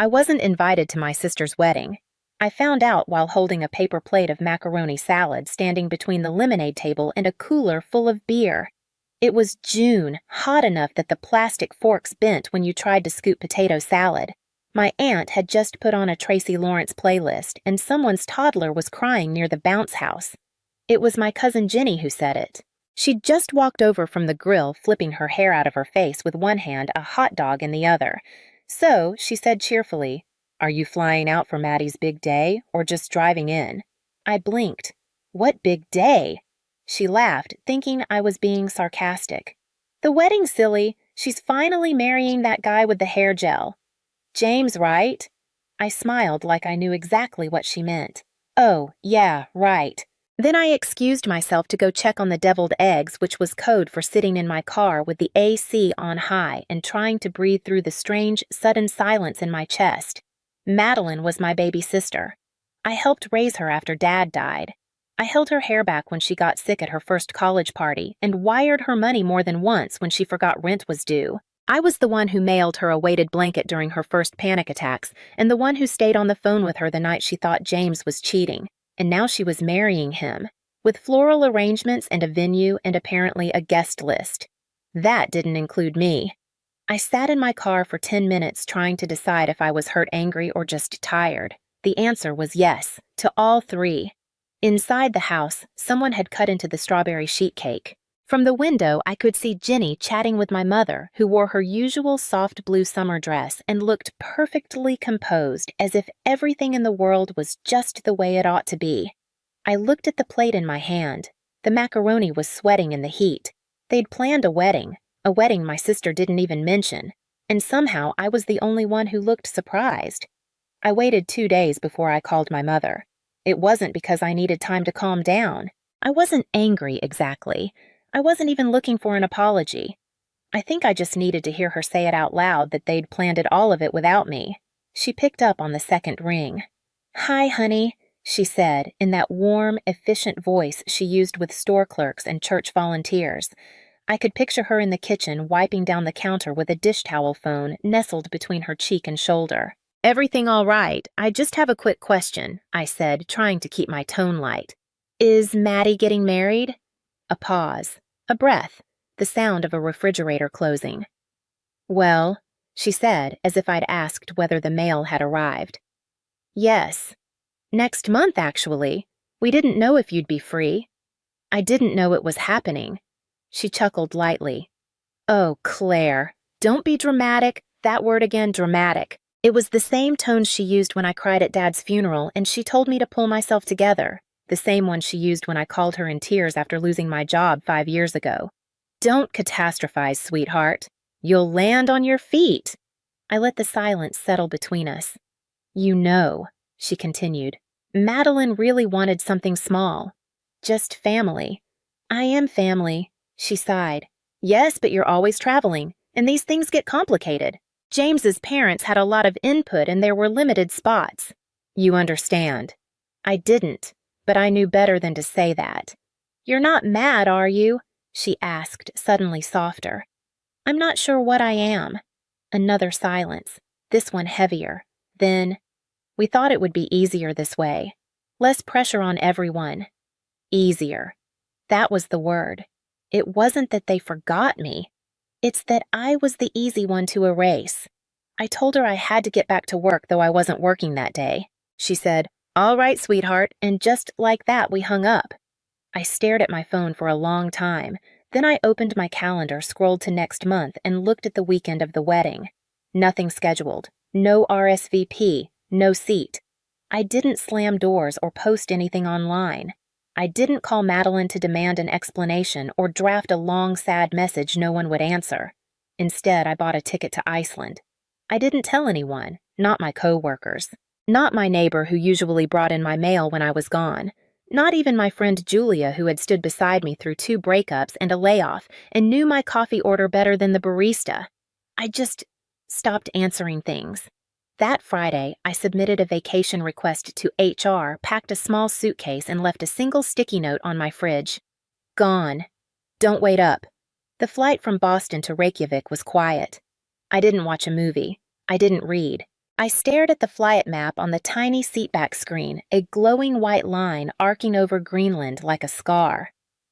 I wasn't invited to my sister's wedding. I found out while holding a paper plate of macaroni salad standing between the lemonade table and a cooler full of beer. It was June, hot enough that the plastic forks bent when you tried to scoop potato salad. My aunt had just put on a Tracy Lawrence playlist, and someone's toddler was crying near the bounce house. It was my cousin Jenny who said it. She'd just walked over from the grill, flipping her hair out of her face with one hand, a hot dog in the other. So she said cheerfully, "Are you flying out for Maddie's big day, or just driving in?" I blinked. "What big day?" She laughed, thinking I was being sarcastic. "The wedding, silly. She's finally marrying that guy with the hair gel." "James, right?" I smiled like I knew exactly what she meant. "Oh, yeah, right." Then I excused myself to go check on the deviled eggs, which was code for sitting in my car with the AC on high and trying to breathe through the strange, sudden silence in my chest. Madeline was my baby sister. I helped raise her after Dad died. I held her hair back when she got sick at her first college party and wired her money more than once when she forgot rent was due. I was the one who mailed her a weighted blanket during her first panic attacks and the one who stayed on the phone with her the night she thought James was cheating. And now she was marrying him, with floral arrangements and a venue and apparently a guest list. That didn't include me. I sat in my car for 10 minutes trying to decide if I was hurt, angry, or just tired. The answer was yes, to all three. Inside the house, someone had cut into the strawberry sheet cake. From the window, I could see Jenny chatting with my mother, who wore her usual soft blue summer dress and looked perfectly composed, as if everything in the world was just the way it ought to be. I looked at the plate in my hand. The macaroni was sweating in the heat. They'd planned a wedding my sister didn't even mention, and somehow I was the only one who looked surprised. I waited 2 days before I called my mother. It wasn't because I needed time to calm down. I wasn't angry exactly. I wasn't even looking for an apology. I think I just needed to hear her say it out loud that they'd planned all of it without me. She picked up on the second ring. "Hi, honey," she said in that warm, efficient voice she used with store clerks and church volunteers. I could picture her in the kitchen wiping down the counter with a dish towel phone nestled between her cheek and shoulder. "Everything all right? I just have a quick question," I said, trying to keep my tone light. "Is Maddie getting married?" A pause, a breath, the sound of a refrigerator closing. "Well," she said, as if I'd asked whether the mail had arrived. "Yes. Next month, actually. We didn't know if you'd be free." "I didn't know it was happening." She chuckled lightly. "Oh, Claire, don't be dramatic. That word again, dramatic." It was the same tone she used when I cried at Dad's funeral, and she told me to pull myself together. The same one she used when I called her in tears after losing my job 5 years ago. "Don't catastrophize, sweetheart. You'll land on your feet." I let the silence settle between us. "You know," she continued, "Madeline really wanted something small. Just family." "I am family," she sighed. "Yes, but you're always traveling, and these things get complicated. James's parents had a lot of input and there were limited spots." "You understand." I didn't. But I knew better than to say that. "You're not mad, are you?" she asked, suddenly softer. "I'm not sure what I am." Another silence, this one heavier. Then, "We thought it would be easier this way. Less pressure on everyone." Easier. That was the word. It wasn't that they forgot me. It's that I was the easy one to erase. I told her I had to get back to work, though I wasn't working that day. She said, "All right, sweetheart," and just like that we hung up. I stared at my phone for a long time. Then I opened my calendar, scrolled to next month, and looked at the weekend of the wedding. Nothing scheduled. No RSVP. No seat. I didn't slam doors or post anything online. I didn't call Madeline to demand an explanation or draft a long, sad message no one would answer. Instead, I bought a ticket to Iceland. I didn't tell anyone, not my co-workers. Not my neighbor who usually brought in my mail when I was gone. Not even my friend Julia, who had stood beside me through 2 breakups and a layoff and knew my coffee order better than the barista. I just stopped answering things. That Friday, I submitted a vacation request to HR, packed a small suitcase, and left a single sticky note on my fridge. "Gone. Don't wait up." The flight from Boston to Reykjavik was quiet. I didn't watch a movie. I didn't read. I stared at the flight map on the tiny seatback screen, a glowing white line arcing over Greenland like a scar.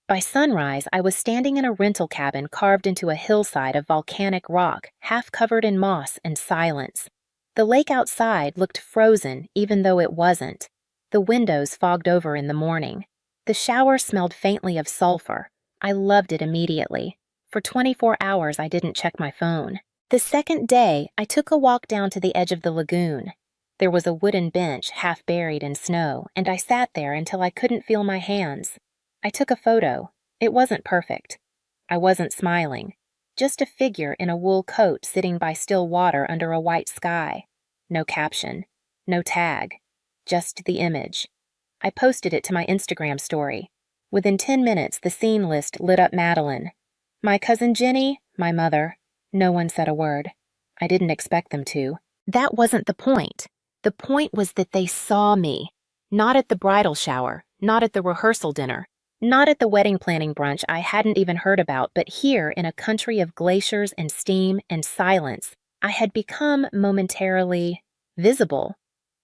By sunrise, I was standing in a rental cabin carved into a hillside of volcanic rock, half covered in moss and silence. The lake outside looked frozen, even though it wasn't. The windows fogged over in the morning. The shower smelled faintly of sulfur. I loved it immediately. For 24 hours, I didn't check my phone. The second day, I took a walk down to the edge of the lagoon. There was a wooden bench half buried in snow, and I sat there until I couldn't feel my hands. I took a photo. It wasn't perfect. I wasn't smiling. Just a figure in a wool coat sitting by still water under a white sky. No caption. No tag. Just the image. I posted it to my Instagram story. Within 10 minutes, the scene list lit up Madeline. My cousin Jenny, my mother. No one said a word. I didn't expect them to. That wasn't the point. The point was that they saw me. Not at the bridal shower, not at the rehearsal dinner, not at the wedding planning brunch I hadn't even heard about, but here in a country of glaciers and steam and silence, I had become momentarily visible.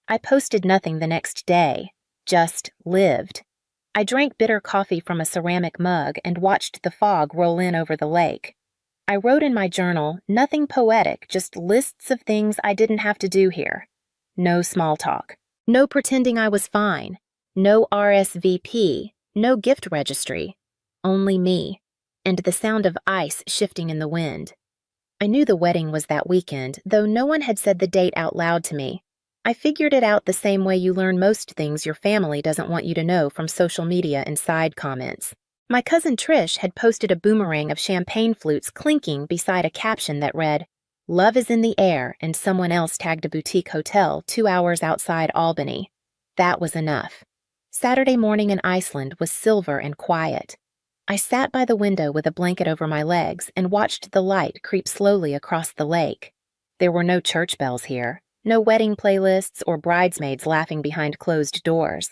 I posted nothing the next day, just lived. I drank bitter coffee from a ceramic mug and watched the fog roll in over the lake. I wrote in my journal, nothing poetic, just lists of things I didn't have to do here. No small talk. No pretending I was fine. No RSVP. No gift registry. Only me. And the sound of ice shifting in the wind. I knew the wedding was that weekend, though no one had said the date out loud to me. I figured it out the same way you learn most things your family doesn't want you to know from social media and side comments. My cousin Trish had posted a boomerang of champagne flutes clinking beside a caption that read, "Love is in the air," and someone else tagged a boutique hotel 2 hours outside Albany. That was enough. Saturday morning in Iceland was silver and quiet. I sat by the window with a blanket over my legs and watched the light creep slowly across the lake. There were no church bells here, no wedding playlists or bridesmaids laughing behind closed doors.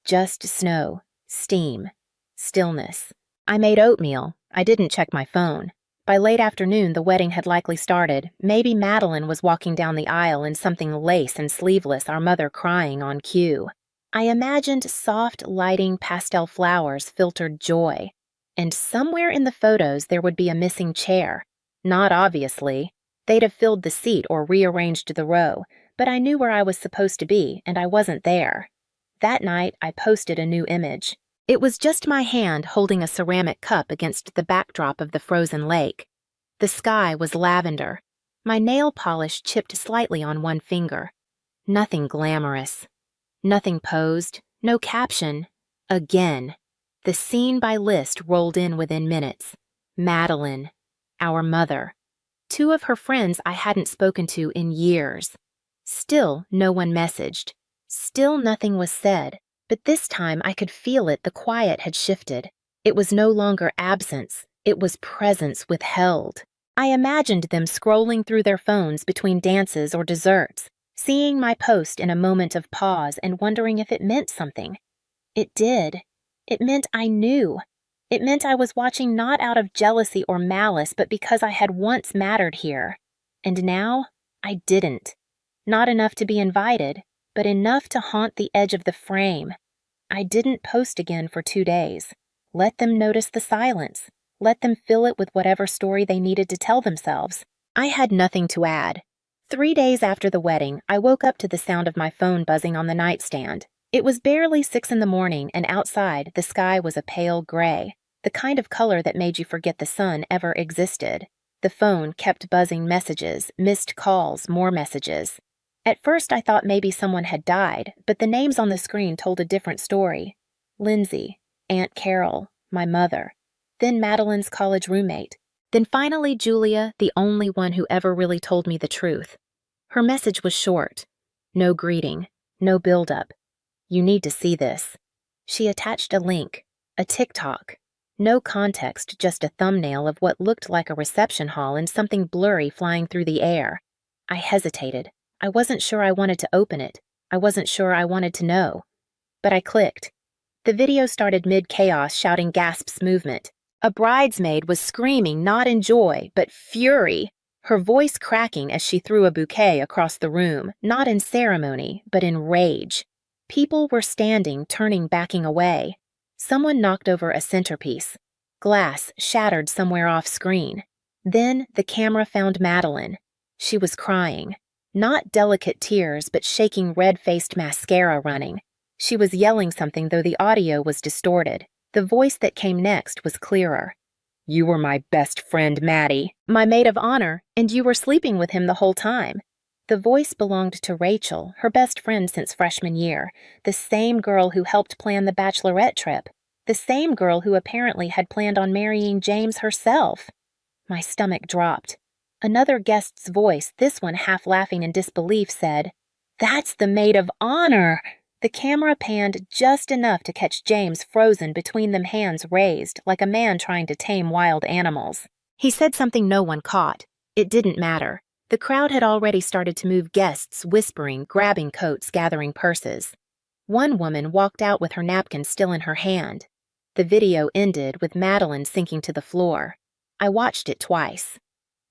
Just snow, steam, stillness. I made oatmeal. I didn't check my phone. By late afternoon, the wedding had likely started. Maybe Madeline was walking down the aisle in something lace and sleeveless, our mother crying on cue. I imagined soft, lighting pastel flowers filtered joy. And somewhere in the photos there would be a missing chair. Not obviously. They'd have filled the seat or rearranged the row, but I knew where I was supposed to be, and I wasn't there. That night, I posted a new image. It was just my hand holding a ceramic cup against the backdrop of the frozen lake. The sky was lavender. My nail polish chipped slightly on one finger. Nothing glamorous. Nothing posed. No caption. Again. The scene by list rolled in within minutes. Madeline. Our mother. 2 of her friends I hadn't spoken to in years. Still no one messaged. Still nothing was said. But this time I could feel it, the quiet had shifted. It was no longer absence, it was presence withheld. I imagined them scrolling through their phones between dances or desserts, seeing my post in a moment of pause and wondering if it meant something. It did. It meant I knew. It meant I was watching not out of jealousy or malice, but because I had once mattered here. And now, I didn't. Not enough to be invited, but enough to haunt the edge of the frame. I didn't post again for 2 days. Let them notice the silence. Let them fill it with whatever story they needed to tell themselves. I had nothing to add. 3 days after the wedding, I woke up to the sound of my phone buzzing on the nightstand. It was barely 6 in the morning, and outside the sky was a pale gray, the kind of color that made you forget the sun ever existed. The phone kept buzzing messages, missed calls, more messages. At first I thought maybe someone had died, but the names on the screen told a different story. Lindsay, Aunt Carol, my mother, then Madeline's college roommate, then finally Julia, the only one who ever really told me the truth. Her message was short. No greeting, no build-up. You need to see this. She attached a link, a TikTok. No context, just a thumbnail of what looked like a reception hall and something blurry flying through the air. I hesitated. I wasn't sure I wanted to open it. I wasn't sure I wanted to know. But I clicked. The video started mid-chaos, shouting gasps movement. A bridesmaid was screaming not in joy, but fury. her voice cracking as she threw a bouquet across the room, not in ceremony, but in rage. People were standing, turning, backing away. Someone knocked over a centerpiece. Glass shattered somewhere off screen. Then the camera found Madeline. She was crying. Not delicate tears, but shaking red-faced mascara running. She was yelling something, though the audio was distorted. The voice that came next was clearer. "You were my best friend, Maddie. My maid of honor, and you were sleeping with him the whole time." The voice belonged to Rachel, her best friend since freshman year, the same girl who helped plan the bachelorette trip, the same girl who apparently had planned on marrying James herself. My stomach dropped. Another guest's voice, this one half laughing in disbelief, said, "That's the maid of honor!" The camera panned just enough to catch James frozen between them, hands raised, like a man trying to tame wild animals. He said something no one caught. It didn't matter. The crowd had already started to move, guests whispering, grabbing coats, gathering purses. One woman walked out with her napkin still in her hand. The video ended with Madeline sinking to the floor. I watched it twice.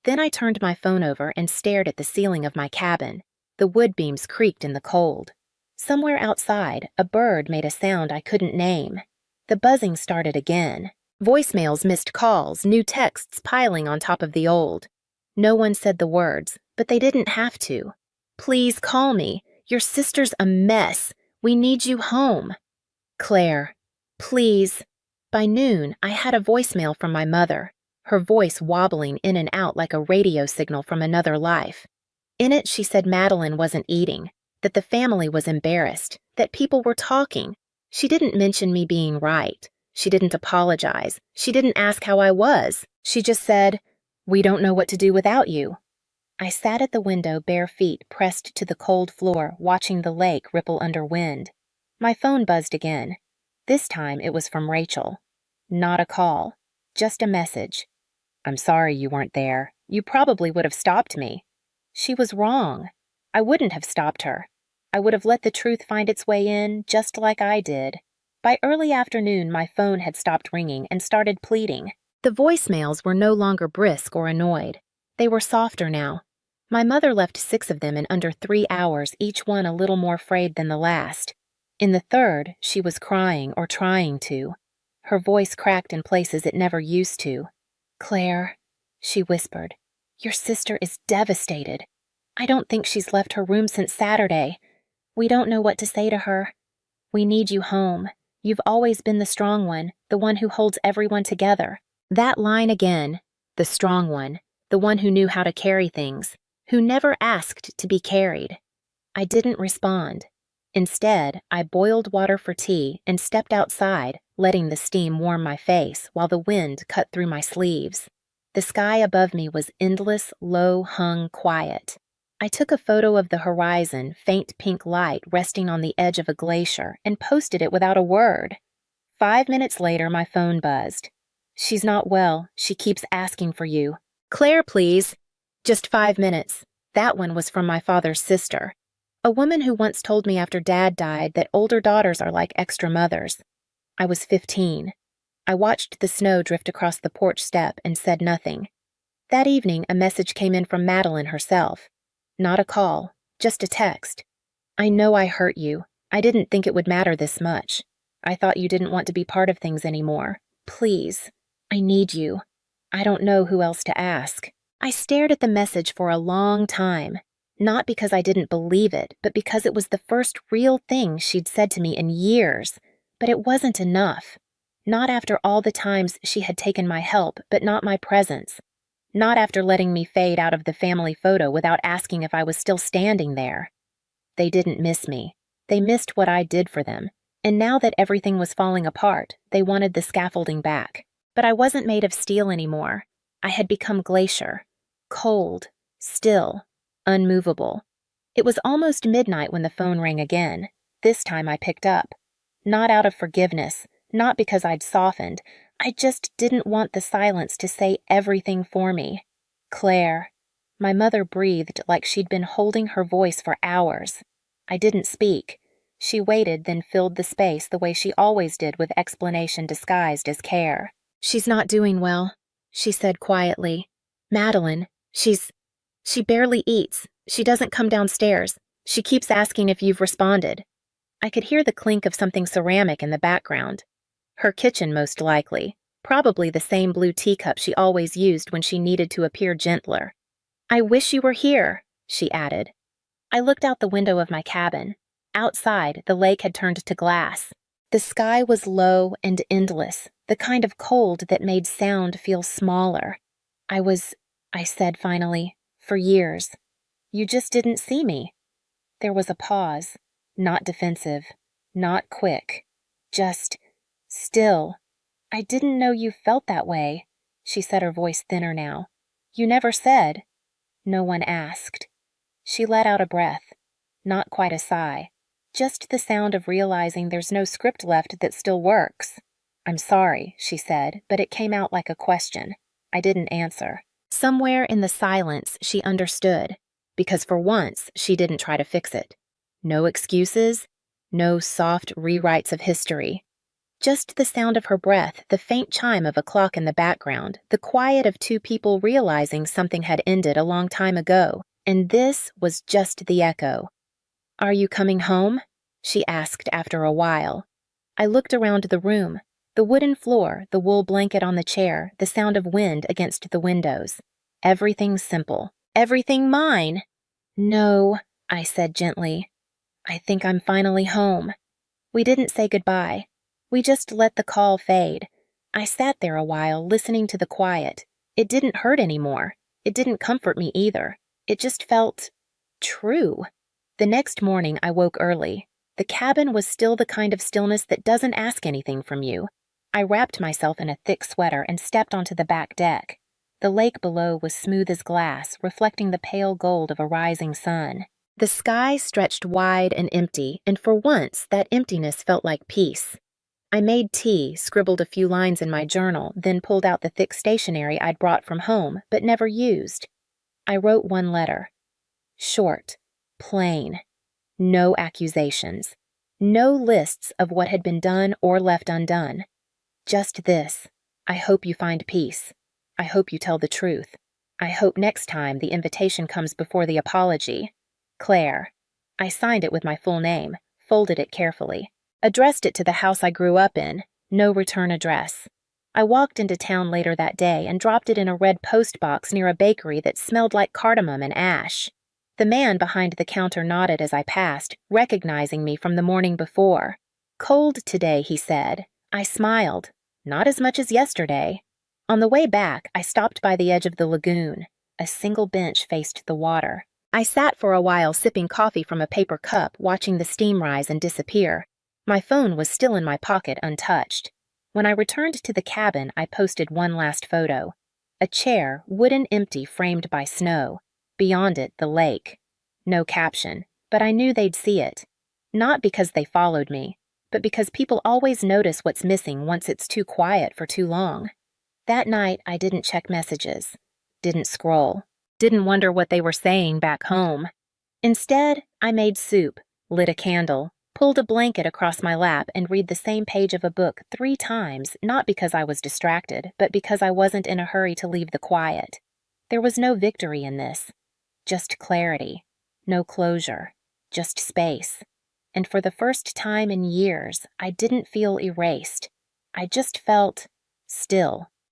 Then I turned my phone over and stared at the ceiling of my cabin. The wood beams creaked in the cold. Somewhere outside, a bird made a sound I couldn't name. The buzzing started again. Voicemails, missed calls, new texts piling on top of the old. No one said the words, but they didn't have to. "Please call me. Your sister's a mess. We need you home. Claire, please." By noon, I had a voicemail from my mother, her voice wobbling in and out like a radio signal from another life. In it, she said Madeline wasn't eating, that the family was embarrassed, that people were talking. She didn't mention me being right. She didn't apologize. She didn't ask how I was. She just said, "We don't know what to do without you." I sat at the window, bare feet pressed to the cold floor, watching the lake ripple under wind. My phone buzzed again. This time it was from Rachel. Not a call, just a message. "I'm sorry you weren't there. You probably would have stopped me." She was wrong. I wouldn't have stopped her. I would have let the truth find its way in, just like I did. By early afternoon, my phone had stopped ringing and started pleading. The voicemails were no longer brisk or annoyed. They were softer now. My mother left 6 of them in under 3 hours, each one a little more frayed than the last. In the third, she was crying or trying to. Her voice cracked in places it never used to. "Claire," she whispered, "your sister is devastated. I don't think she's left her room since Saturday. We don't know what to say to her. We need you home. You've always been the strong one, the one who holds everyone together." That line again, the strong one, the one who knew how to carry things, who never asked to be carried. I didn't respond. Instead, I boiled water for tea and stepped outside, letting the steam warm my face while the wind cut through my sleeves. The sky above me was endless, low-hung quiet. I took a photo of the horizon, faint pink light resting on the edge of a glacier, and posted it without a word. 5 minutes later, my phone buzzed. "She's not well. She keeps asking for you. Claire, please." Just 5 minutes. That one was from my father's sister. A woman who once told me after Dad died that older daughters are like extra mothers. I was 15. I watched the snow drift across the porch step and said nothing. That evening, a message came in from Madeline herself. Not a call, just a text. "I know I hurt you. I didn't think it would matter this much. I thought you didn't want to be part of things anymore. Please, I need you. I don't know who else to ask." I stared at the message for a long time, not because I didn't believe it, but because it was the first real thing she'd said to me in years. But it wasn't enough. Not after all the times she had taken my help, but not my presence. Not after letting me fade out of the family photo without asking if I was still standing there. They didn't miss me. They missed what I did for them. And now that everything was falling apart, they wanted the scaffolding back. But I wasn't made of steel anymore. I had become glacier. Cold, still, unmovable. It was almost midnight when the phone rang again. This time I picked up. Not out of forgiveness, not because I'd softened. I just didn't want the silence to say everything for me. "Claire." My mother breathed like she'd been holding her voice for hours. I didn't speak. She waited, then filled the space the way she always did, with explanation disguised as care. "She's not doing well," she said quietly. "Madeline, she's She barely eats. She doesn't come downstairs. She keeps asking if you've responded. I could hear the clink of something ceramic in the background. Her kitchen, most likely. Probably the same blue teacup she always used when she needed to appear gentler. I wish you were here, she added. I looked out the window of my cabin. Outside, the lake had turned to glass. The sky was low and endless, the kind of cold that made sound feel smaller. I said finally, for years. You just didn't see me. There was a pause, not defensive, not quick, just still. I didn't know you felt that way, she said, her voice thinner now. You never said. No one asked. She let out a breath, not quite a sigh, just the sound of realizing there's no script left that still works. I'm sorry, she said, but it came out like a question. I didn't answer. Somewhere in the silence, she understood, because for once, she didn't try to fix it. No excuses, no soft rewrites of history. Just the sound of her breath, the faint chime of a clock in the background, the quiet of two people realizing something had ended a long time ago, and this was just the echo. Are you coming home? She asked after a while. I looked around the room. The wooden floor, the wool blanket on the chair, the sound of wind against the windows. Everything simple. Everything mine. No, I said gently. I think I'm finally home. We didn't say goodbye. We just let the call fade. I sat there a while, listening to the quiet. It didn't hurt anymore. It didn't comfort me either. It just felt true. The next morning, I woke early. The cabin was still the kind of stillness that doesn't ask anything from you. I wrapped myself in a thick sweater and stepped onto the back deck. The lake below was smooth as glass, reflecting the pale gold of a rising sun. The sky stretched wide and empty, and for once, that emptiness felt like peace. I made tea, scribbled a few lines in my journal, then pulled out the thick stationery I'd brought from home, but never used. I wrote one letter. Short, plain. No accusations. No lists of what had been done or left undone. Just this. I hope you find peace. I hope you tell the truth. I hope next time the invitation comes before the apology. Claire. I signed it with my full name, folded it carefully, addressed it to the house I grew up in, no return address. I walked into town later that day and dropped it in a red post box near a bakery that smelled like cardamom and ash. The man behind the counter nodded as I passed, recognizing me from the morning before. Cold today, he said. I smiled. Not as much as yesterday. On the way back, I stopped by the edge of the lagoon. A single bench faced the water. I sat for a while sipping coffee from a paper cup, watching the steam rise and disappear. My phone was still in my pocket, untouched. When I returned to the cabin, I posted one last photo. A chair, wooden empty, framed by snow. Beyond it, the lake. No caption, but I knew they'd see it. Not because they followed me, but because people always notice what's missing once it's too quiet for too long. That night, I didn't check messages. Didn't scroll. Didn't wonder what they were saying back home. Instead, I made soup, lit a candle, pulled a blanket across my lap, and read the same page of a book 3 times, not because I was distracted, but because I wasn't in a hurry to leave the quiet. There was no victory in this. Just clarity. No closure. Just space. And for the first time in years, I didn't feel erased. I just felt still.